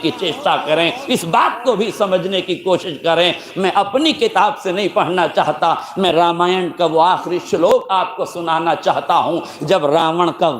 کی چیشٹا کریں، اس بات کو بھی سمجھنے کی کوشش کریں۔ میں اپنی کتاب سے نہیں پڑھنا چاہتا، میں رامائن کا وہ آخری شلوک آپ کو سنانا چاہتا ہوں جب راون کا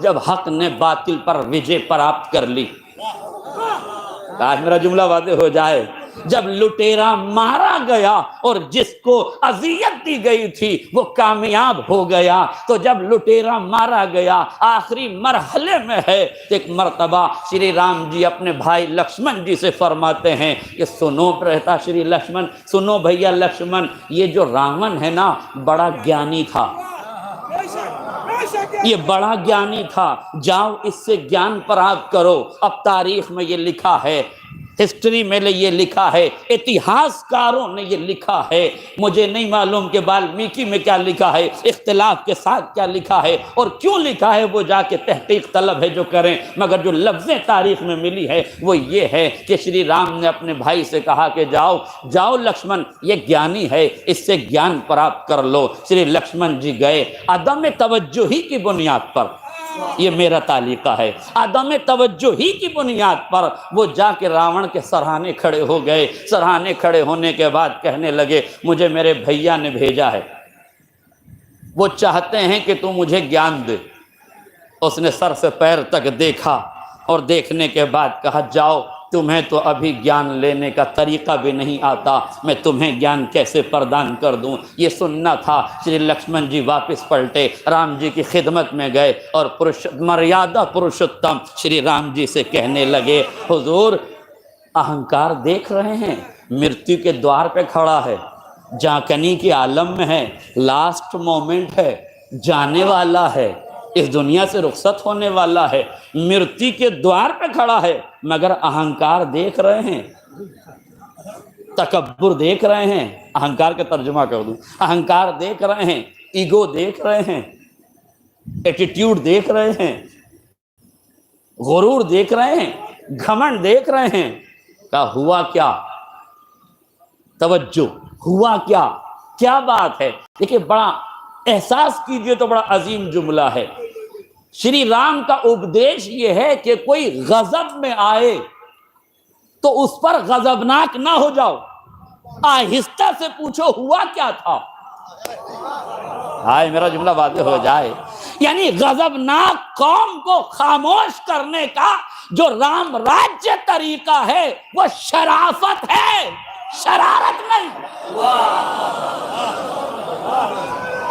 جب حق نے باطل پر وجے پراپت کر لی۔ آج میرا جملہ واضح ہو جائے، جب لٹیرا مارا گیا اور جس کو اذیت دی گئی تھی وہ کامیاب ہو گیا، تو جب لٹیرا مارا گیا آخری مرحلے میں ہے، ایک مرتبہ شری رام جی اپنے بھائی لکشمن جی سے فرماتے ہیں کہ سنو رہتا شری لکشمن، سنو بھیا لکشمن، یہ جو راون ہے نا بڑا گیانی تھا، یہ بڑا گیانی تھا، جاؤ اس سے گیان پراپت کرو۔ اب تاریخ میں یہ لکھا ہے، ہسٹری میں یہ لکھا ہے، اتہاس کاروں نے یہ لکھا ہے، مجھے نہیں معلوم کہ والمیکی میں کیا لکھا ہے، اختلاف کے ساتھ کیا لکھا ہے اور کیوں لکھا ہے، وہ جا کے تحقیق طلب ہے جو کریں، مگر جو لفظیں تاریخ میں ملی ہے وہ یہ ہے کہ شری رام نے اپنے بھائی سے کہا کہ جاؤ جاؤ لکشمن، یہ گیانی ہے، اس سے گیان پراپت کر لو۔ شری لکشمن جی گئے، عدم توجہی کی بنیاد پر، یہ میرا تعلیقہ ہے، عدم توجہ ہی کی بنیاد پر وہ جا کے راون کے سرہانے کھڑے ہو گئے۔ سرہانے کھڑے ہونے کے بعد کہنے لگے مجھے میرے بھیا نے بھیجا ہے، وہ چاہتے ہیں کہ تو مجھے گیان دے۔ اس نے سر سے پیر تک دیکھا اور دیکھنے کے بعد کہا جاؤ، تمہیں تو ابھی گیان لینے کا طریقہ بھی نہیں آتا، میں تمہیں گیان کیسے پردان کر دوں۔ یہ سننا تھا۔ شری لکشمن جی واپس پلٹے، رام جی کی خدمت میں گئے اور مریادہ پروشتم شری رام جی سے کہنے لگے حضور اہنکار دیکھ رہے ہیں، مرتیو کے دوار پہ کھڑا ہے، جانکنی کے عالم میں ہے، لاسٹ مومنٹ ہے، جانے والا ہے، اس دنیا سے رخصت ہونے والا ہے، مرتی کے دوار پہ کھڑا ہے، مگر اہنکار دیکھ رہے ہیں، تکبر دیکھ رہے ہیں۔ اہنکار کا ترجمہ کر دوں، اہنکار دیکھ رہے ہیں، ایگو دیکھ رہے ہیں، ایٹیٹیوڈ دیکھ رہے ہیں، غرور دیکھ رہے ہیں، گھمنڈ دیکھ رہے ہیں۔ کہا ہوا کیا؟ توجہ، ہوا کیا؟ کیا بات ہے؟ دیکھیں بڑا احساس کیجئے تو بڑا عظیم جملہ ہے۔ شری رام کا اپدیش یہ ہے کہ کوئی غضب میں آئے تو اس پر غضبناک نہ ہو جاؤ، آہستہ سے پوچھو ہوا کیا تھا۔ ہائے میرا جملہ واضح ہو جائے، یعنی غضبناک قوم کو خاموش کرنے کا جو رام راجیہ طریقہ ہے وہ شرافت ہے، شرارت نہیں،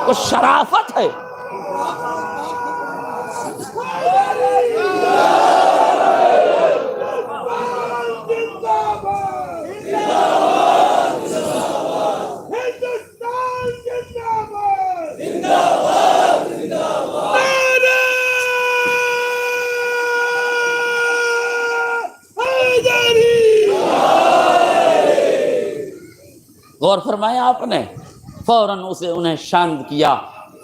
وہ شرافت ہے۔ غور فرمایا آپ نے، فوراً انہیں شانت کیا،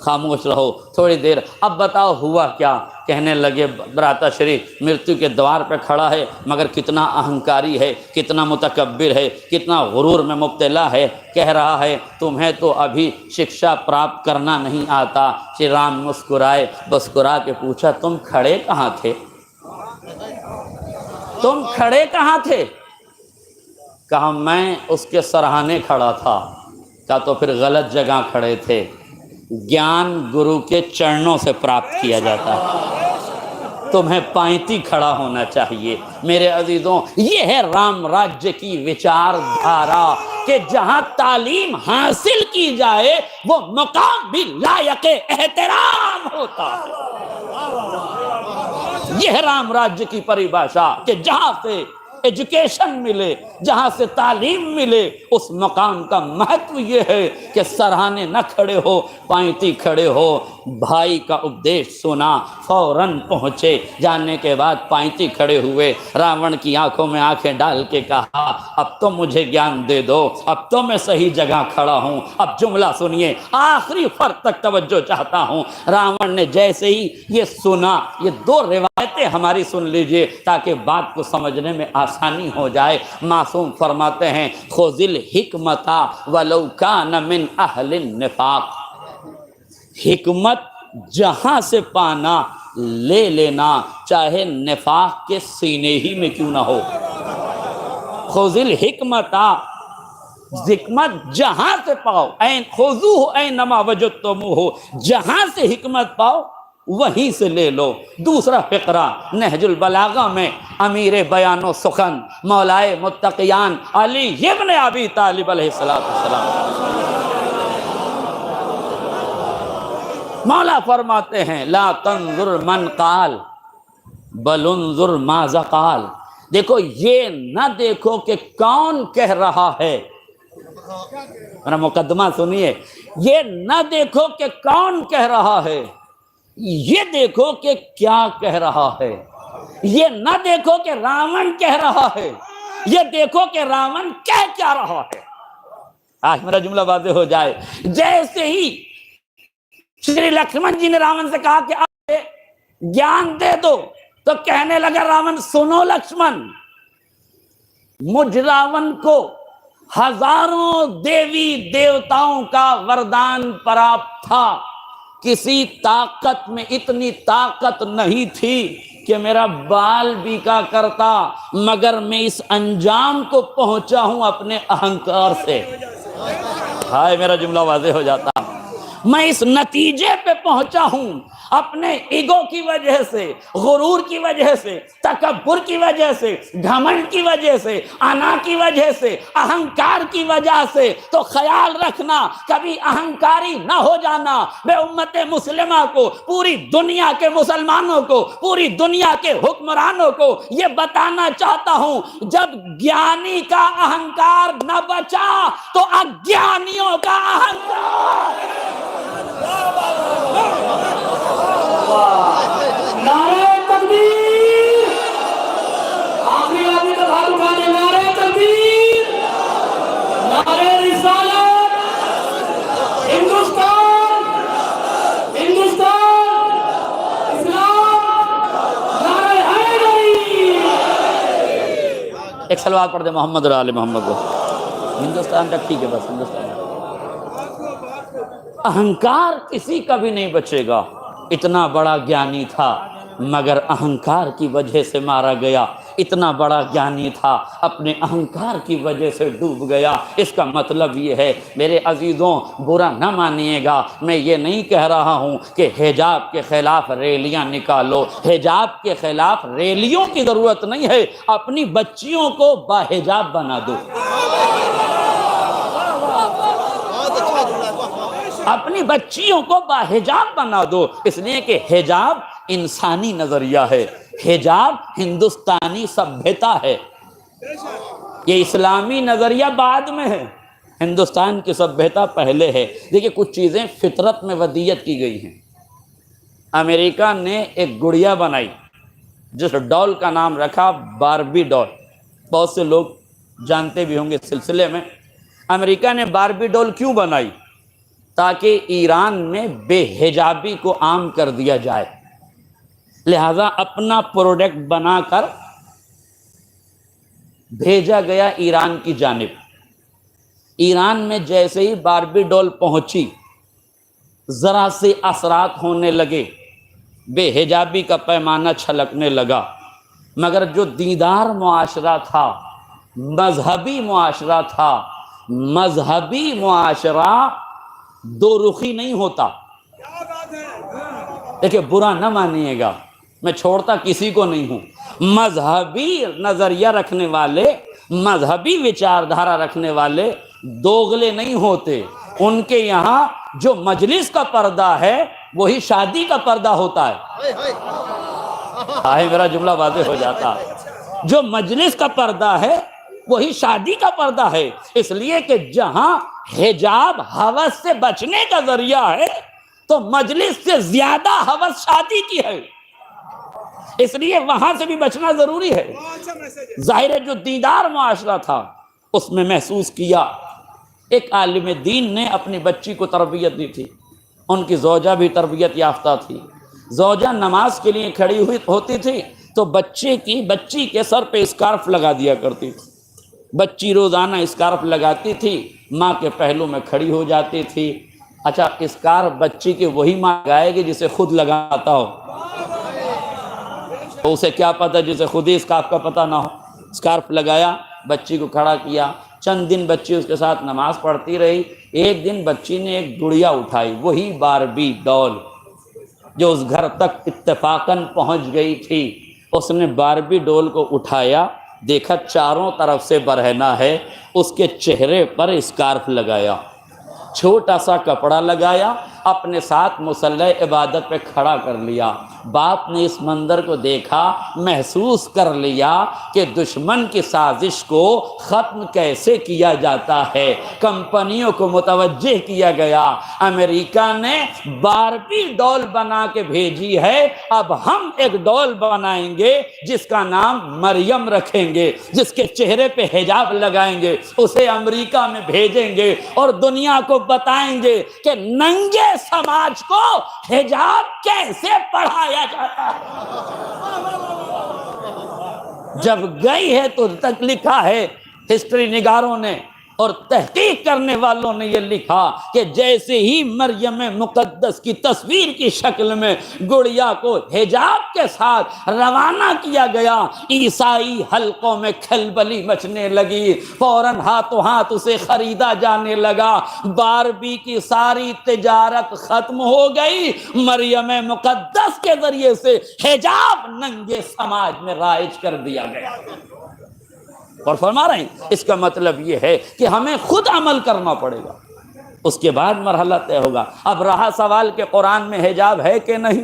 خاموش رہو تھوڑی دیر، اب بتاؤ ہوا کیا؟ کہنے لگے براتا شری مرتیو کے دوار پہ کھڑا ہے، مگر کتنا اہنکاری ہے، کتنا متکبر ہے، کتنا غرور میں مبتلا ہے، کہہ رہا ہے تمہیں تو ابھی شکشا پراپت کرنا نہیں آتا۔ شری رام مسکرائے، مسکرا کے پوچھا تم کھڑے کہاں تھے؟ تم کھڑے کہاں تھے؟ کہا میں اس کے سرہانے کھڑا تھا۔ کہا تو پھر غلط جگہ کھڑے تھے، گیان گرو کے چرنوں سے پراپت کیا جاتا ہے، تمہیں پائنتی کھڑا ہونا چاہیے۔ میرے عزیزوں یہ ہے رام راجیہ کی وچار دھارا کہ جہاں تعلیم حاصل کی جائے وہ مقام بھی لائق احترام ہوتا ہے۔ یہ ہے رام راجیہ کی پریبھاشا کہ جہاں سے ایجوکیشن ملے، جہاں سے تعلیم ملے، اس مقام کا مہتو یہ ہے کہ سرہانے نہ کھڑے ہو، پائنتی کھڑے ہو۔ بھائی کا اپدیش سنا، فوراً پہنچے، جانے کے بعد پائنتی کھڑے ہوئے، راون کی آنکھوں میں آنکھیں ڈال کے کہا اب تو مجھے گیان دے دو، اب تو میں صحیح جگہ کھڑا ہوں۔ اب جملہ سنیے، آخری فرق تک توجہ چاہتا ہوں۔ راون نے جیسے ہی یہ سنا، یہ دو روایتیں ہماری سن لیجئے تاکہ بات کو سمجھنے میں آسانی ہو جائے۔ معصوم فرماتے ہیں خذ الحکمت ولو کان من اہل النفاق، حکمت جہاں سے پانا لے لینا، چاہے نفاق کے سینے ہی میں کیوں نہ ہو۔ خذ الحکمت، حکمت جہاں سے پاؤ، خذوہ اینما وجدتموہ، جہاں سے حکمت پاؤ وہیں سے لے لو۔ دوسرا فقرہ نہج البلاغہ میں امیر بیان و سخن مولائے متقیان علی ابن ابی طالب علیہ السلام، مولا فرماتے ہیں لا تنظر من قال بل انظر ماذا قال، دیکھو یہ نہ دیکھو کہ کون کہہ رہا ہے، میرا مقدمہ سنیے، یہ نہ دیکھو کہ کون کہہ رہا ہے، یہ دیکھو کہ کیا کہہ رہا ہے۔ یہ نہ دیکھو کہ راون کہہ رہا ہے، یہ دیکھو کہ راون کہہ کیا رہا ہے۔ آج میرا جملہ واضح ہو جائے، جیسے ہی شری لکشمن جی نے راون سے کہا کہ آپ گیان دے دو، تو کہنے لگا راون سنو لکشمن، مجھ راون کو ہزاروں دیوی دیوتاؤں کا وردان پراپت تھا، کسی طاقت میں اتنی طاقت نہیں تھی کہ میرا بال بیکا کرتا، مگر میں اس انجام کو پہنچا ہوں اپنے اہنکار سے۔ ہائے میرا جملہ واضح ہو جاتا، میں اس نتیجے پہ پہنچا ہوں اپنے ایگو کی وجہ سے، غرور کی وجہ سے، تکبر کی وجہ سے، گھمنڈ کی وجہ سے، انا کی وجہ سے، اہنکار کی وجہ سے۔ تو خیال رکھنا کبھی اہنکاری نہ ہو جانا۔ میں امت مسلمہ کو، پوری دنیا کے مسلمانوں کو، پوری دنیا کے حکمرانوں کو یہ بتانا چاہتا ہوں، جب گیانی کا اہنکار نہ بچا تو اگیانیوں کا اہنکار۔ نعرہ تکبیر، آخری آدمی کا ہاتھ اٹھانے، نعرہ تکبیر، نعرہ رسالت، ہندوستان، ہندوستان، اسلام، نعرہ حیدری۔ ایک سلوات پڑھ دے محمد اور آل محمد کو۔ ہندوستان تک ٹھیک ہے، بس ہندوستان۔ اہنکار کسی کا بھی نہیں بچے گا، اتنا بڑا گیانی تھا مگر اہنکار کی وجہ سے مارا گیا، اتنا بڑا گیانی تھا اپنے اہنکار کی وجہ سے ڈوب گیا۔ اس کا مطلب یہ ہے میرے عزیزوں، برا نہ مانیے گا، میں یہ نہیں کہہ رہا ہوں کہ حجاب کے خلاف ریلیاں نکالو، حجاب کے خلاف ریلیوں کی ضرورت نہیں ہے، اپنی بچیوں کو باحجاب بنا دو، اپنی بچیوں کو باحجاب بنا دو، اس لیے کہ حجاب انسانی نظریہ ہے، حجاب ہندوستانی سبھیتا ہے، یہ اسلامی نظریہ بعد میں ہے، ہندوستان کی سبھیتا پہلے ہے۔ دیکھیں کچھ چیزیں فطرت میں ودیت کی گئی ہیں۔ امریکہ نے ایک گڑیا بنائی جس ڈال کا نام رکھا باربی ڈال، بہت سے لوگ جانتے بھی ہوں گے اس سلسلے میں۔ امریکہ نے باربی ڈال کیوں بنائی؟ تاکہ ایران میں بے حجابی کو عام کر دیا جائے، لہذا اپنا پروڈکٹ بنا کر بھیجا گیا ایران کی جانب۔ ایران میں جیسے ہی باربی ڈول پہنچی، ذرا سے اثرات ہونے لگے، بے حجابی کا پیمانہ چھلکنے لگا، مگر جو دیندار معاشرہ تھا، مذہبی معاشرہ تھا، مذہبی معاشرہ دو رخی نہیں ہوتا۔ دیکھیں برا نہ مانیے گا، میں چھوڑتا کسی کو نہیں ہوں، مذہبی نظریہ رکھنے والے، مذہبی وچاردھارا رکھنے والے دوغلے نہیں ہوتے، ان کے یہاں جو مجلس کا پردہ ہے وہی شادی کا پردہ ہوتا ہے۔ آئے میرا جملہ واضح ہو جاتا، جو مجلس کا پردہ ہے وہی شادی کا پردہ ہے، اس لیے کہ جہاں حجاب ہوس سے بچنے کا ذریعہ ہے تو مجلس سے زیادہ ہوس شادی کی ہے، اس لیے وہاں سے بھی بچنا ضروری ہے۔ ظاہر ہے جو دیندار معاشرہ تھا اس میں محسوس کیا، ایک عالم دین نے اپنی بچی کو تربیت دی تھی، ان کی زوجہ بھی تربیت یافتہ تھی، زوجہ نماز کے لیے کھڑی ہوئی ہوتی تھی تو بچی کے سر پہ اسکارف لگا دیا کرتی تھی، بچی روزانہ اسکارف لگاتی تھی، ماں کے پہلو میں کھڑی ہو جاتی تھی۔ اچھا اسکارف بچی کی وہی ماں لگائے گی جسے خود لگاتا ہو؟ تو اسے کیا پتہ جسے خود ہی اسکارف کا پتہ نہ ہو. اسکارف لگایا، بچی کو کھڑا کیا، چند دن بچی اس کے ساتھ نماز پڑھتی رہی. ایک دن بچی نے ایک گڑیا اٹھائی، وہی باربی ڈال جو اس گھر تک اتفاقاً پہنچ گئی تھی. اس نے باربی ڈول کو اٹھایا، دیکھا چاروں طرف سے برہنہ ہے، اس کے چہرے پر اسکارف لگایا، چھوٹا سا کپڑا لگایا، اپنے ساتھ مصلی عبادت پہ کھڑا کر لیا. باپ نے اس منظر کو دیکھا، محسوس کر لیا کہ دشمن کی سازش کو ختم کیسے کیا جاتا ہے. کمپنیوں کو متوجہ کیا گیا، امریکہ نے باربی ڈول بنا کے بھیجی ہے، اب ہم ایک ڈول بنائیں گے جس کا نام مریم رکھیں گے، جس کے چہرے پہ حجاب لگائیں گے، اسے امریکہ میں بھیجیں گے اور دنیا کو بتائیں گے کہ ننگے سماج کو حجاب کیسے پڑھایا جاتا ہے. جب گئی ہے تو تک لکھا ہے ہسٹری نگاروں نے اور تحقیق کرنے والوں نے یہ لکھا کہ جیسے ہی مریم مقدس کی تصویر کی شکل میں گڑیا کو حجاب کے ساتھ روانہ کیا گیا، عیسائی حلقوں میں کھلبلی مچنے لگی، فوراً ہاتھوں ہاتھ اسے خریدا جانے لگا. باربی کی ساری تجارت ختم ہو گئی، مریم مقدس کے ذریعے سے حجاب ننگے سماج میں رائج کر دیا گیا. اور فرما رہے ہیں اس کا مطلب یہ ہے کہ ہمیں خود عمل کرنا پڑے گا، اس کے بعد مرحلہ طے ہوگا. اب رہا سوال کہ قرآن میں حجاب ہے کہ نہیں.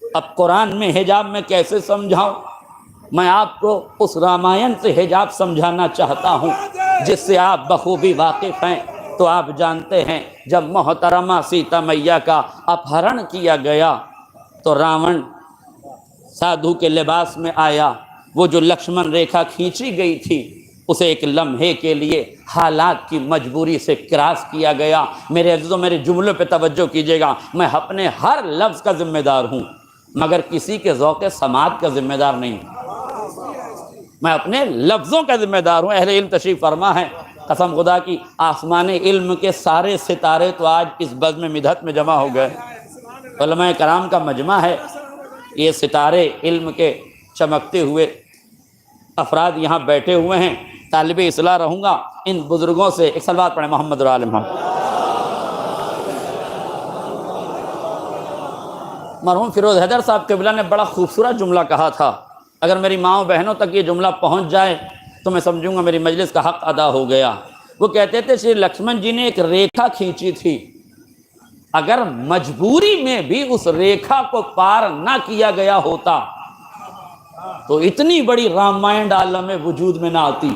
اب قرآن میں حجاب میں کیسے سمجھاؤں؟ میں آپ کو اس رامائن سے حجاب سمجھانا چاہتا ہوں جس سے آپ بخوبی واقف ہیں. تو آپ جانتے ہیں جب محترمہ سیتا میاں کا اپہرن کیا گیا تو راون سادھو کے لباس میں آیا. وہ جو لکشمن ریکھا کھینچی گئی تھی اسے ایک لمحے کے لیے حالات کی مجبوری سے کراس کیا گیا. میرے عزیزوں، میرے جملوں پہ توجہ کیجیے گا. میں اپنے ہر لفظ کا ذمہ دار ہوں مگر کسی کے ذوق سماعت کا ذمہ دار نہیں ہوں. میں اپنے لفظوں کا ذمہ دار ہوں. اہل علم تشریف فرما ہے، قسم خدا کی آسمان علم کے سارے ستارے تو آج اس بزم مدحت میں جمع ہو گئے. علماء کرام کا مجمع ہے. یہ ستارے علم کے چمکتے ہوئے افراد یہاں بیٹھے ہوئے ہیں. طالب اصلاح رہوں گا، ان بزرگوں سے ایک صلوات پڑھیں محمد و آل محمد. مرحوم فیروز حیدر صاحب قبلہ نے بڑا خوبصورت جملہ کہا تھا. اگر میری ماؤں بہنوں تک یہ جملہ پہنچ جائے تو میں سمجھوں گا میری مجلس کا حق ادا ہو گیا. وہ کہتے تھے شری لکشمن جی نے ایک ریکھا کھینچی تھی، اگر مجبوری میں بھی اس ریکھا کو پار نہ کیا گیا ہوتا تو اتنی بڑی رامائن عالم وجود میں نہ آتی.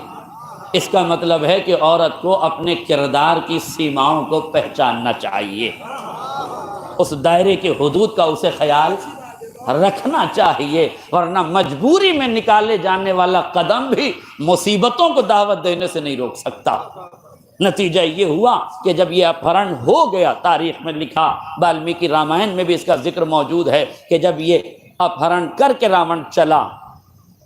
اس کا مطلب ہے کہ عورت کو اپنے کردار کی سیماؤں کو پہچاننا چاہیے، اس دائرے کے حدود کا اسے خیال رکھنا چاہیے، ورنہ مجبوری میں نکالے جانے والا قدم بھی مصیبتوں کو دعوت دینے سے نہیں روک سکتا. نتیجہ یہ ہوا کہ جب یہ اپہرن ہو گیا، تاریخ میں لکھا، والمیکی رامائن میں بھی اس کا ذکر موجود ہے کہ جب یہ اپہرن کر کے راون چلا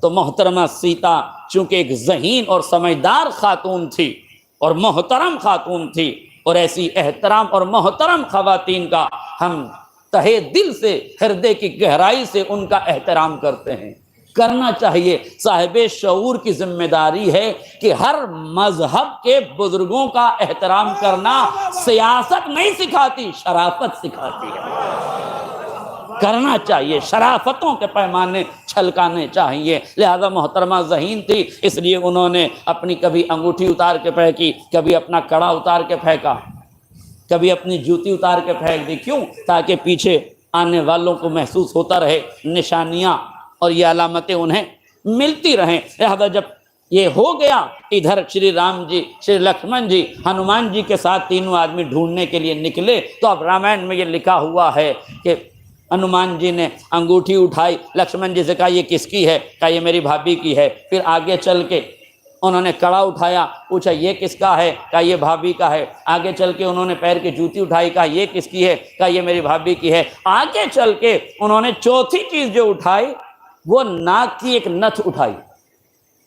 تو محترمہ سیتا چونکہ ایک ذہین اور سمجھدار خاتون تھی اور محترم خاتون تھی، اور ایسی احترام اور محترم خواتین کا ہم تہے دل سے، ہردے کی گہرائی سے ان کا احترام کرتے ہیں، کرنا چاہیے. صاحب شعور کی ذمہ داری ہے کہ ہر مذہب کے بزرگوں کا احترام کرنا سیاست نہیں سکھاتی، شرافت سکھاتی ہے. کرنا چاہیے، شرافتوں کے پیمانے چھلکانے چاہیے. لہذا محترمہ ذہین تھی، اس لیے انہوں نے اپنی کبھی انگوٹھی اتار کے پھینکی، کبھی اپنا کڑا اتار کے پھینکا، کبھی اپنی جوتی اتار کے پھینک دی. کیوں؟ تاکہ پیچھے آنے والوں کو محسوس ہوتا رہے، نشانیاں اور یہ علامتیں انہیں ملتی رہیں. لہذا جب یہ ہو گیا، ادھر شری رام جی، شری لکشمن جی، ہنومان جی کے ساتھ تینوں آدمی ڈھونڈنے کے لیے نکلے. تو اب رامائن میں یہ لکھا ہوا ہے کہ ہنومان جی نے انگوٹھی اٹھائی، لکشمن جی سے کہا یہ کس کی ہے؟ کہا یہ میری بھابھی کی ہے. پھر آگے چل کے انہوں نے کڑا اٹھایا، پوچھا یہ کس کا ہے؟ کہا یہ بھابھی کا ہے. آگے چل کے انہوں نے پیر کی جوتی اٹھائی، کہا یہ کس کی ہے؟ کہا یہ میری بھابھی کی ہے. آگے چل کے انہوں نے چوتھی چیز جو اٹھائی وہ ناک کی ایک نتھ اٹھائی.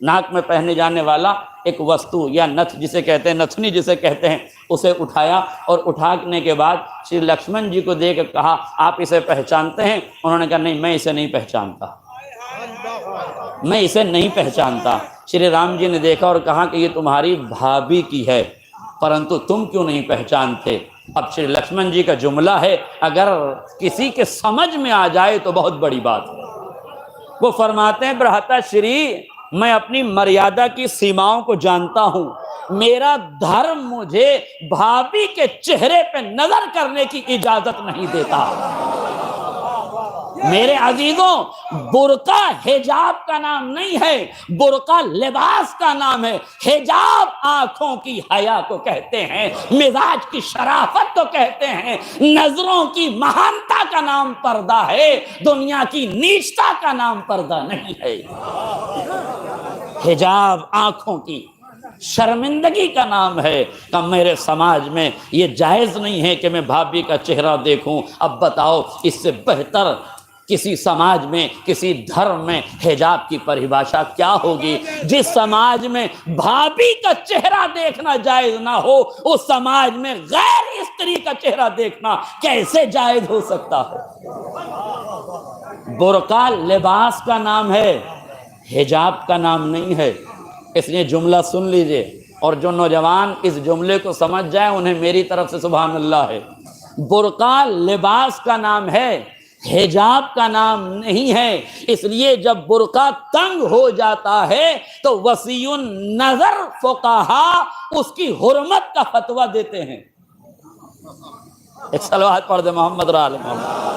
ناک میں پہنے جانے والا ایک وستو یا نتھ جسے کہتے ہیں، نتھنی جسے کہتے ہیں، اسے اٹھایا. اور اٹھانے کے بعد شری لکشمن جی کو دیکھ کے کہا آپ اسے پہچانتے ہیں؟ انہوں نے کہا نہیں، میں اسے نہیں پہچانتا. میں اسے نہیں پہچانتا۔ شری رام جی نے دیکھا اور کہا کہ یہ تمہاری بھابھی کی ہے، پرنتو تم کیوں نہیں پہچانتے؟ اب شری لکشمن جی کا جملہ ہے، اگر کسی کے سمجھ میں آ جائے تو بہت بڑی بات ہے۔ وہ فرماتے ہیں برہتا شری، میں اپنی مریادہ کی سیماؤں کو جانتا ہوں، میرا دھرم مجھے بھابھی کے چہرے پہ نظر کرنے کی اجازت نہیں دیتا۔ میرے عزیزوں، برقع حجاب کا نام نہیں ہے، برقع لباس کا نام ہے۔ حجاب آنکھوں کی حیا کو کہتے ہیں، مزاج کی شرافت کو کہتے ہیں، نظروں کی مہانتا کا نام پردہ ہے، دنیا کی نیچتا کا نام پردہ نہیں ہے۔ حجاب آنکھوں کی شرمندگی کا نام ہے کہ میرے سماج میں یہ جائز نہیں ہے کہ میں بھابھی کا چہرہ دیکھوں۔ اب بتاؤ اس سے بہتر کسی سماج میں، کسی دھرم میں حجاب کی پریبھاشا کیا ہوگی؟ جس سماج میں بھابھی کا چہرہ دیکھنا جائز نہ ہو، اس سماج میں غیر استری کا چہرہ دیکھنا کیسے جائز ہو سکتا ہے؟ برقع لباس کا نام ہے، حجاب کا نام نہیں ہے۔ اس لیے جملہ سن لیجئے، اور جو نوجوان اس جملے کو سمجھ جائیں انہیں میری طرف سے سبحان اللہ ہے۔ برقع لباس کا نام ہے، حجاب کا نام نہیں ہے۔ اس لیے جب برقع تنگ ہو جاتا ہے تو وسیع النظر فقہا اس کی حرمت کا فتویٰ دیتے ہیں۔ ایک صلوات پڑھ دے محمد را آل محمد۔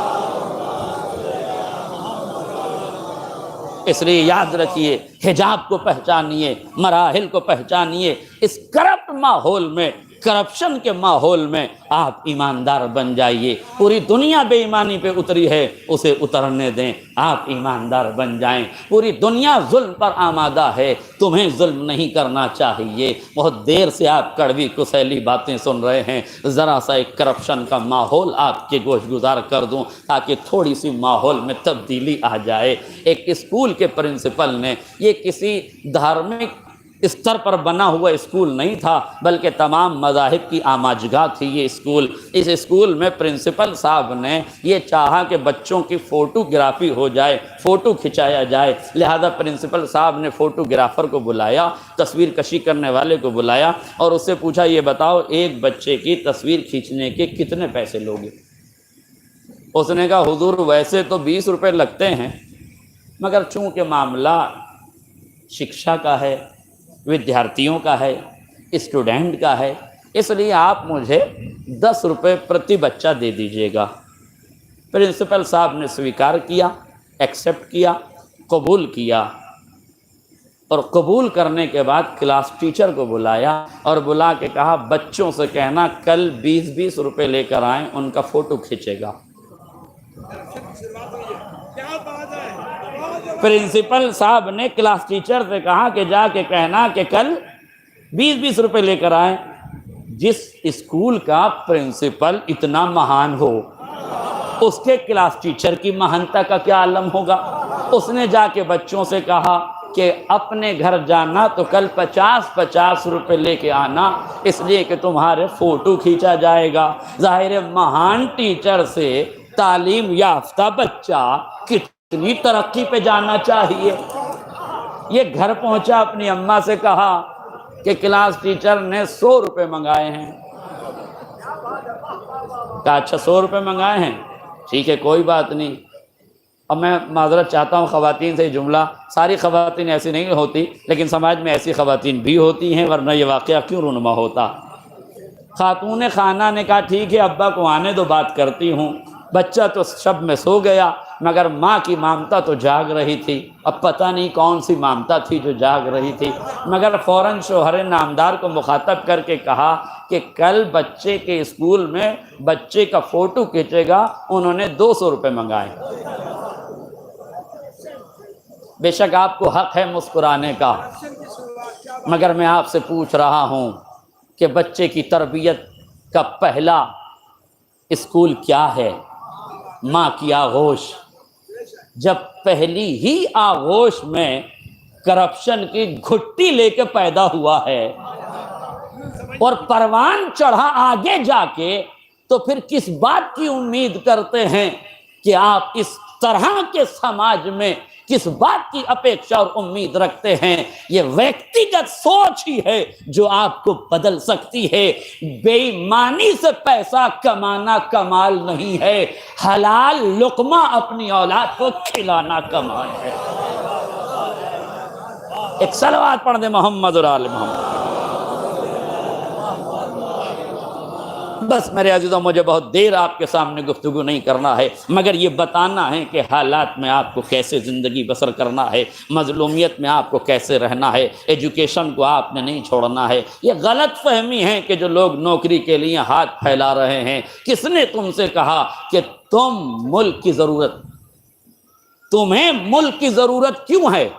اس لیے یاد رکھیے، حجاب کو پہچانیے، مراحل کو پہچانیے۔ اس کرپٹ ماحول میں، کرپشن کے ماحول میں آپ ایماندار بن جائیے۔ پوری دنیا بے ایمانی پہ اتری ہے، اسے اترنے دیں، آپ ایماندار بن جائیں۔ پوری دنیا ظلم پر آمادہ ہے، تمہیں ظلم نہیں کرنا چاہیے۔ بہت دیر سے آپ کڑوی کسیلی باتیں سن رہے ہیں، ذرا سا ایک کرپشن کا ماحول آپ کے گوش گزار کر دوں تاکہ تھوڑی سی ماحول میں تبدیلی آ جائے۔ ایک اسکول کے پرنسپل نے، یہ کسی دھارمک استر پر بنا ہوا اسکول نہیں تھا بلکہ تمام مذاہب کی آماجگاہ تھی یہ اسکول۔ اس اسکول میں پرنسپل صاحب نے یہ چاہا کہ بچوں کی فوٹوگرافی ہو جائے، فوٹو کھنچایا جائے، لہذا پرنسپل صاحب نے فوٹوگرافر کو بلایا، تصویر کشی کرنے والے کو بلایا اور اس سے پوچھا یہ بتاؤ ایک بچے کی تصویر کھینچنے کے کتنے پیسے لوگے؟ اس نے کہا حضور ویسے تو 20 روپے لگتے ہیں، مگر چونکہ معاملہ شکشا کا ہے، ودیارتھیوں کا ہے، اسٹوڈنٹ کا ہے، اس لیے آپ مجھے 10 روپے پرتی بچہ دے دیجیے گا۔ پرنسپل صاحب نے سویکار کیا، ایکسیپٹ کیا، قبول کیا، اور قبول کرنے کے بعد کلاس ٹیچر کو بلایا اور بلا کے کہا بچوں سے کہنا کل 20 روپے لے کر آئیں، ان کا فوٹو کھینچے گا۔ پرنسپل صاحب نے کلاس ٹیچر سے کہا کہ جا کے کہنا کہ کل 20 روپے لے کر آئیں۔ جس اسکول کا پرنسپل اتنا مہان ہو، اس کے کلاس ٹیچر کی مہانتا کا کیا عالم ہوگا؟ اس نے جا کے بچوں سے کہا کہ اپنے گھر جانا تو کل 50 روپے لے کے آنا، اس لیے کہ تمہارے فوٹو کھینچا جائے گا۔ ظاہر مہان ٹیچر سے تعلیم یافتہ بچہ کتنی ترقی پہ جانا چاہیے۔ یہ گھر پہنچا، اپنی اماں سے کہا کہ کلاس ٹیچر نے 100 روپے منگائے ہیں۔ کہا اچھا 100 روپے منگائے ہیں، ٹھیک ہے کوئی بات نہیں۔ اب میں معذرت چاہتا ہوں خواتین سے، جملہ ساری خواتین ایسی نہیں ہوتی لیکن سماج میں ایسی خواتین بھی ہوتی ہیں، ورنہ یہ واقعہ کیوں رونما ہوتا۔ خاتون خانہ نے کہا ٹھیک ہے ابا کو آنے دو، بات کرتی ہوں۔ بچہ تو شب میں سو گیا مگر ماں کی مامتا تو جاگ رہی تھی۔ اب پتہ نہیں کون سی مامتا تھی جو جاگ رہی تھی، مگر فوراً شوہر نامدار کو مخاطب کر کے کہا کہ کل بچے کے اسکول میں بچے کا فوٹو کھینچے گا، انہوں نے 200 روپے منگائے۔ بے شک آپ کو حق ہے مسکرانے کا، مگر میں آپ سے پوچھ رہا ہوں کہ بچے کی تربیت کا پہلا اسکول کیا ہے؟ ماں کی آغوش۔ جب پہلی ہی آغوش میں کرپشن کی گھٹی لے کے پیدا ہوا ہے اور پروان چڑھا آگے جا کے، تو پھر کس بات کی امید کرتے ہیں کہ آپ اس طرح کے سماج میں کس بات کی اپیکشا اور امید رکھتے ہیں؟ یہ ویکتیگت سوچ ہی ہے جو آپ کو بدل سکتی ہے۔ بے ایمانی سے پیسہ کمانا کمال نہیں ہے، حلال لقمہ اپنی اولاد کو کھلانا کمال ہے۔ ایک صلوات پڑھ دیں محمد اور آل محمد۔ بس میرے عزیزوں، مجھے بہت دیر آپ کے سامنے گفتگو نہیں کرنا ہے، مگر یہ بتانا ہے کہ حالات میں آپ کو کیسے زندگی بسر کرنا ہے، مظلومیت میں آپ کو کیسے رہنا ہے، ایجوکیشن کو آپ نے نہیں چھوڑنا ہے۔ یہ غلط فہمی ہے کہ جو لوگ نوکری کے لیے ہاتھ پھیلا رہے ہیں، کس نے تم سے کہا کہ تمہیں ملک کی ضرورت کیوں ہے؟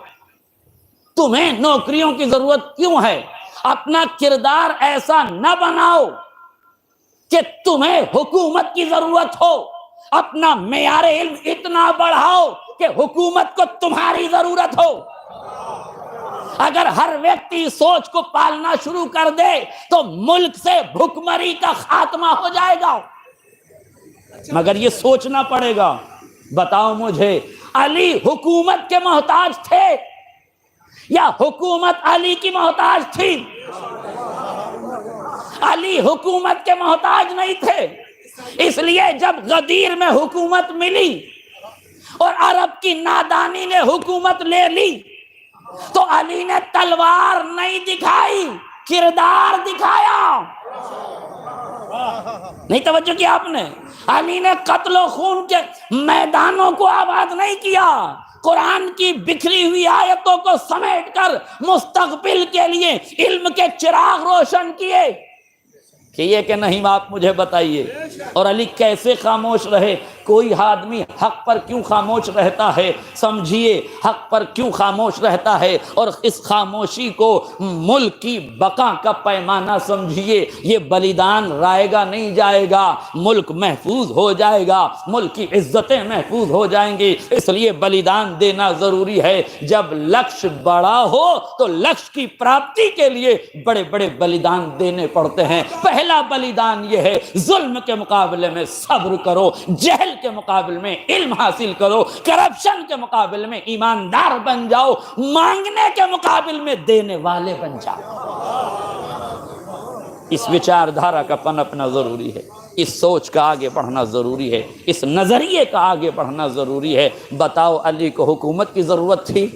تمہیں نوکریوں کی ضرورت کیوں ہے؟ اپنا کردار ایسا نہ بناؤ کہ تمہیں حکومت کی ضرورت ہو، اپنا معیار علم اتنا بڑھاؤ کہ حکومت کو تمہاری ضرورت ہو۔ اگر ہر ویکتی سوچ کو پالنا شروع کر دے تو ملک سے بھکمری کا خاتمہ ہو جائے گا، مگر یہ سوچنا پڑے گا۔ بتاؤ مجھے، علی حکومت کے محتاج تھے یا حکومت علی کی محتاج تھی؟ علی حکومت کے محتاج نہیں تھے، اس لیے جب غدیر میں حکومت ملی اور عرب کی نادانی نے حکومت لے لی تو علی نے تلوار نہیں دکھائی، کردار دکھایا۔ نہیں توجہ کیا آپ نے؟ علی نے قتل و خون کے میدانوں کو آباد نہیں کیا، قرآن کی بکھری ہوئی آیتوں کو سمیٹ کر مستقبل کے لیے علم کے چراغ روشن کیے۔ کہ نہیں آپ مجھے بتائیے، اور علی کیسے خاموش رہے؟ کوئی آدمی حق پر کیوں خاموش رہتا ہے؟ سمجھیے حق پر کیوں خاموش رہتا ہے، اور اس خاموشی کو ملک کی بقا کا پیمانہ سمجھیے۔ یہ بلیدان رائے گا نہیں جائے گا، ملک محفوظ ہو جائے گا، ملک کی عزتیں محفوظ ہو جائیں گی، اس لیے بلیدان دینا ضروری ہے۔ جب لکش بڑا ہو تو لکش کی پراپتی کے لیے بڑے بڑے بلیدان دینے پڑتے ہیں۔ پہلا بلیدان یہ ہے، ظلم کے مقابلے میں صبر کرو، جہل کے مقابلے میں علم حاصل کرو، کرپشن کے مقابلے میں ایماندار بن جاؤ، مانگنے کے مقابلے میں دینے والے بن جاؤ۔ اس وچار دھارا کا پنپنا ضروری ہے، اس سوچ کا آگے بڑھنا ضروری ہے، اس نظریے کا آگے بڑھنا ضروری ہے۔ بتاؤ علی کو حکومت کی ضرورت تھی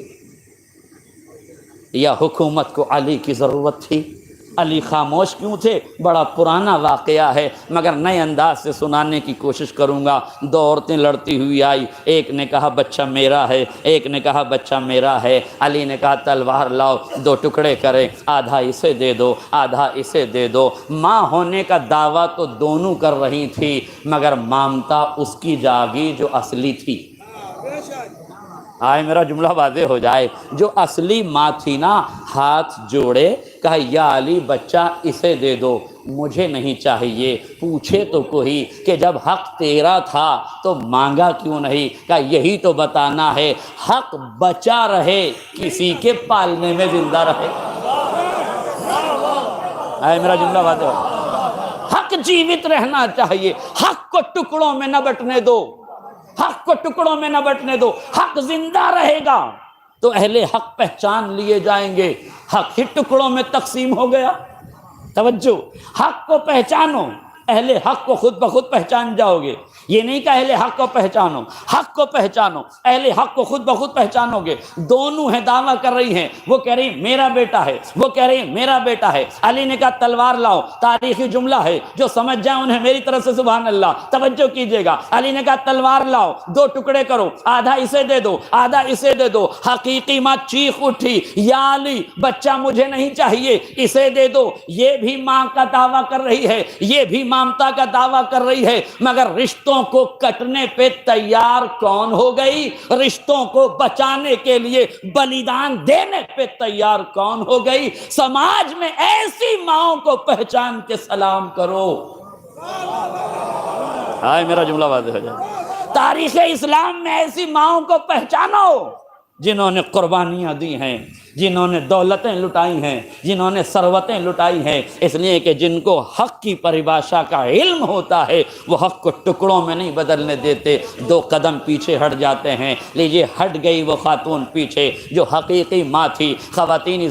یا حکومت کو علی کی ضرورت تھی؟ علی خاموش کیوں تھے؟ بڑا پرانا واقعہ ہے، مگر نئے انداز سے سنانے کی کوشش کروں گا۔ دو عورتیں لڑتی ہوئی آئی، ایک نے کہا بچہ میرا ہے، ایک نے کہا بچہ میرا ہے۔ علی نے کہا تلوار لاؤ، دو ٹکڑے کریں، آدھا اسے دے دو، آدھا اسے دے دو۔ ماں ہونے کا دعویٰ تو دونوں کر رہی تھی، مگر مامتا اس کی جاگی جو اصلی تھی۔ آئے میرا جملہ واضح ہو جائے، جو اصلی ماں تھی نا، ہاتھ جوڑے، کہا یا علی بچہ اسے دے دو، مجھے نہیں چاہیے۔ پوچھے تو کوئی کہ جب حق تیرا تھا تو مانگا کیوں نہیں؟ کہا یہی تو بتانا ہے، حق بچا رہے کسی کے پالنے میں زندہ رہے۔ آئے میرا جملہ واضح ہو، حق جیوت رہنا چاہیے، حق کو ٹکڑوں میں نہ بٹنے دو، حق کو ٹکڑوں میں نہ بٹنے دو، حق زندہ رہے گا تو اہل حق پہچان لیے جائیں گے۔ حق ہی ٹکڑوں میں تقسیم ہو گیا۔ توجہ، حق کو پہچانو، اہل حق کو خود بخود پہچان جاؤ گے۔ یہ نہیں کہ اہل حق کو پہچانو، حق کو پہچانو، اہل حق کو خود بخود پہچانو گے۔ دونوں ہیں دعویٰ کر رہی ہیں، وہ کہہ رہی میرا بیٹا ہے، وہ کہہ رہی میرا بیٹا ہے۔ علی نے کہا تلوار لاؤ، تاریخی جملہ ہے، جو سمجھ جائیں انہیں میری طرف سے سبحان اللہ توجہ کیجئے گا۔ علی نے کہا تلوار لاؤ، دو ٹکڑے کرو، آدھا اسے دے دو، آدھا اسے دے دو۔ حقیقی ماں چیخ اٹھی، یا علی بچہ مجھے نہیں چاہیے، اسے دے دو۔ یہ بھی ماں کا دعویٰ کر رہی ہے، یہ بھی مامتا کا دعویٰ کر رہی ہے، مگر رشتوں کو کٹنے پہ تیار کون ہو گئی؟ رشتوں کو بچانے کے لیے بلیدان دینے پہ تیار کون ہو گئی؟ سماج میں ایسی ماؤں کو پہچان کے سلام کرو۔ آئے میرا جملہ واضح ہو جائے، تاریخ اسلام میں ایسی ماؤں کو پہچانو جنہوں نے قربانیاں دی ہیں، جنہوں نے دولتیں لٹائی ہیں، جنہوں نے ثروتیں لٹائی ہیں، اس لیے کہ جن کو حق کی پریبھاشا کا علم ہوتا ہے وہ حق کو ٹکڑوں میں نہیں بدلنے دیتے، 2 قدم پیچھے ہٹ جاتے ہیں۔ لیجیے ہٹ گئی وہ خاتون پیچھے جو حقیقی ماں تھی۔ خواتین